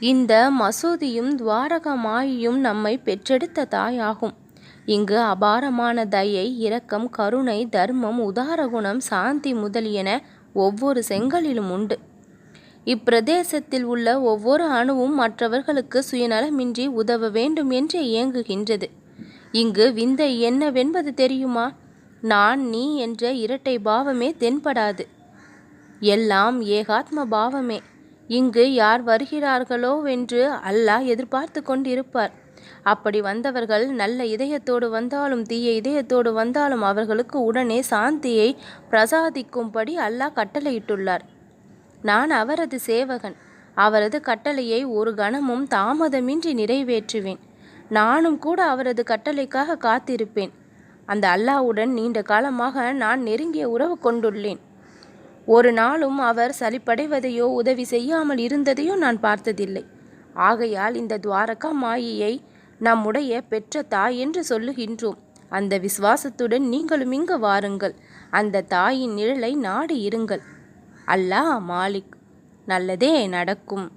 இந்த மசூதியும் துவாரகா மாயியும் நம்மை பெற்றெடுத்த தாயாகும். இங்கு அபாரமான தயை, இரக்கம், கருணை, தர்மம், உதாரகுணம், சாந்தி முதலியன ஒவ்வொரு செங்கலிலும் உண்டு. இப்பிரதேசத்தில் உள்ள ஒவ்வொரு அணுவும் மற்றவர்களுக்கு சுயநலமின்றி உதவ வேண்டும் என்றே இயங்குகின்றது. இங்கு விந்தை என்னவென்பது தெரியுமா? நான் நீ என்ற இரட்டை பாவமே தென்படாது. எல்லாம் ஏகாத்ம பாவமே. இங்கு யார் வருகிறார்களோவென்று அல்லாஹ் எதிர்பார்த்து கொண்டிருப்பார். அப்படி வந்தவர்கள் நல்ல இதயத்தோடு வந்தாலும் தீய இதயத்தோடு வந்தாலும் அவர்களுக்கு உடனே சாந்தியை பிரசாதிக்கும்படி அல்லாஹ் கட்டளையிட்டுள்ளார். நான் அவரது சேவகன். அவரது கட்டளையை ஒரு கணமும் தாமதமின்றி நிறைவேற்றுவேன். நானும் கூட அவரது கட்டளைக்காக காத்திருப்பேன். அந்த அல்லாஹ்வுடன் நீண்ட காலமாக நான் நெருங்கிய உறவு கொண்டுள்ளேன். ஒரு நாளும் அவர் சலிப்படைவதையோ உதவி செய்யாமல் இருந்ததையோ நான் பார்த்ததில்லை. ஆகையால் இந்த துவாரகா மாயியை நம்முடைய பெற்ற தாய் என்று சொல்லுகின்றோம். அந்த விசுவாசத்துடன் நீங்களும் இங்கு வாருங்கள். அந்த தாயின் நிழலை நாடி இருங்கள். அல்லாஹ் மாலிக். நல்லதே நடக்கும்.